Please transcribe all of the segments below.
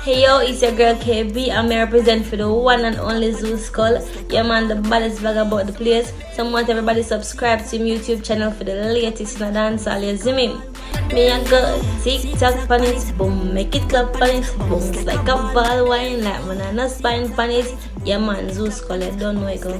Hey yo, it's your girl KB. I'm here represent for the one and only Zoo Skull. Yeah man, the baddest vlog about the place. So I want everybody subscribe to my YouTube channel for the latest in the dance all you see me. Me a go tick-tock on it, boom, make it clap on it, bounce like a ball wine, like banana spine on it. Yeah man, Zoo Skull, I don't know it go.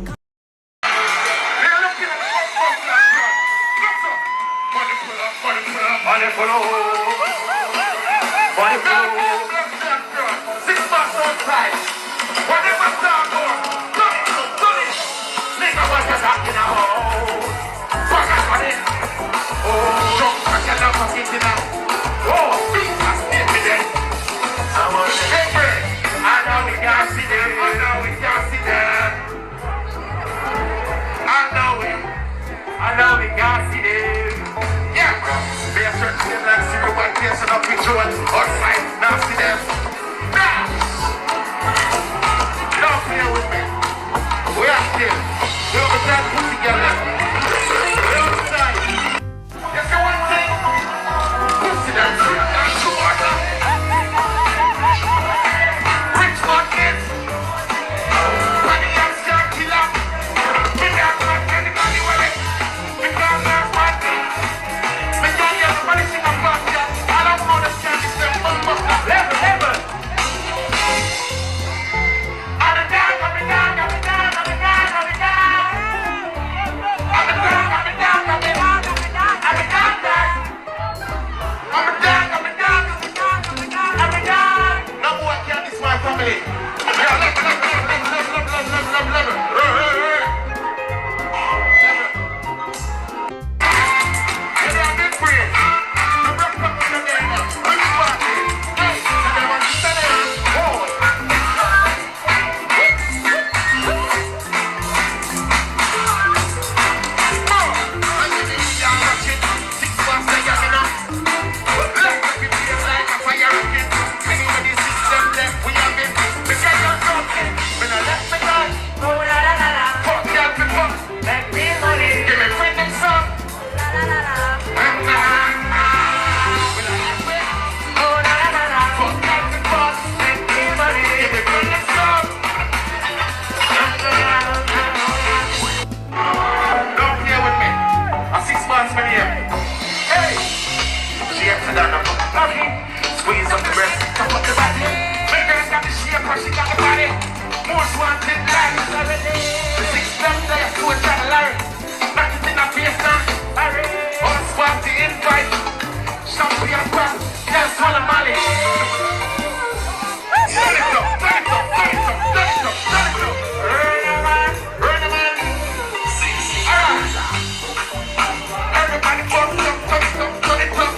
Squeeze up the breast, top up the body. Make her got the shape, her she got the body. Most wanted life. The six them there, so it's not a lie. Back it in a face now. On spot the invite. Champion pop, just swallow Molly. Turn it up, turn it up, turn it up, turn it up, turn it up. Run a man. Alright. Everybody fuck up, turn it up, turn it up.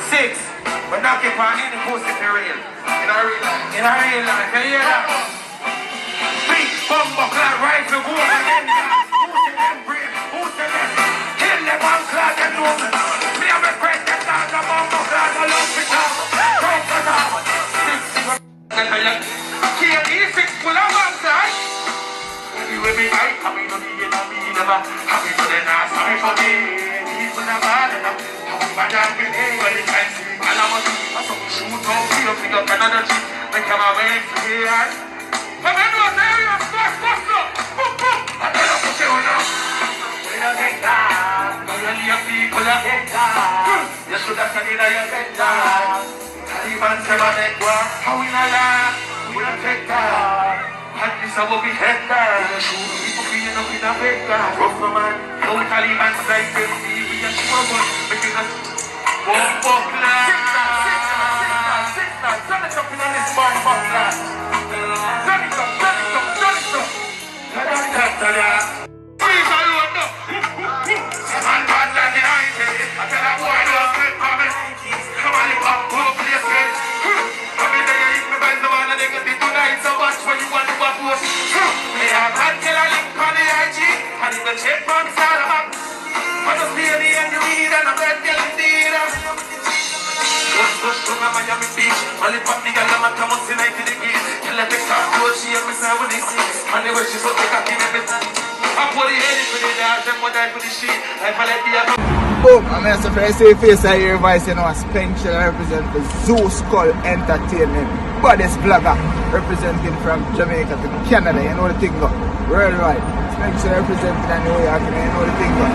Six, but not keep on any pussy for real. In our real life. In our real life. Can you hear that? Big bumbo clad rifle, go again. Who's in them brave? Who's in them? Kill them one clad and woman. Me have a friend that does a bumbo clad, I love it all. Don't get out. Six, kill these six full of with me, I come in on the end of me, never. Happy to the night, sorry for me. People are bad enough. But I'm with me, when it's time to be calamity. I saw me shoot up, feel figure, Canada cheap. Make him a way for here. Come in, no, there you are, bust up. Boom, boom. I tell you what you know. We don't take that. No, you leave people, you take that. You should have said it, you take that. Taliban say my neck war. How we not laugh? We don't take that. And this is what we head that. We don't shoot people clean up in a bed that. Rough no man. No Taliban say them see. We just struggle. Because us won't fuck that. Six nine. Turn it up in on this bomb fuck that. Turn it up. Please, I don't know. Some man bad like the 90s. I tell that boy don't sleep coming. Come on, you up, go play straight. Come in there, you eat me by the man and they get it tonight. So watch when you want to go post. Me have had killer link on the IG. And if the check from Sarah, I just feel the end you need and I'm red girl indeed. Just from Miami Beach. Only pop the girl I'm a come on tonight to the gate. Tell her to come to her, she and me say when they see. And the way she's so thick, I keep everything. I put the head for the dance, them one die for the shit. Like I let me have a boom, I'm here to say face I hear voice, you know, Spencer represent for Zeus Skull Entertainment. Baddest blogger representing from Jamaica to Canada, you know the thing go. Worldwide. Spencer representing in New York, you know the thing go.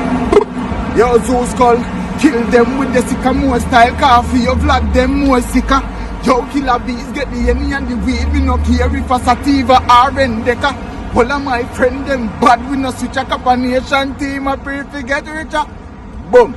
Yo, Zeus Skull, kill them with the sycamore style coffee, you vlog them more sicker. Yo, killer bees, get the henny and the weed, we no care if a sativa or Rendeka. All of my friend them bad, we no switch a combination team, I pray to get richer. Boom.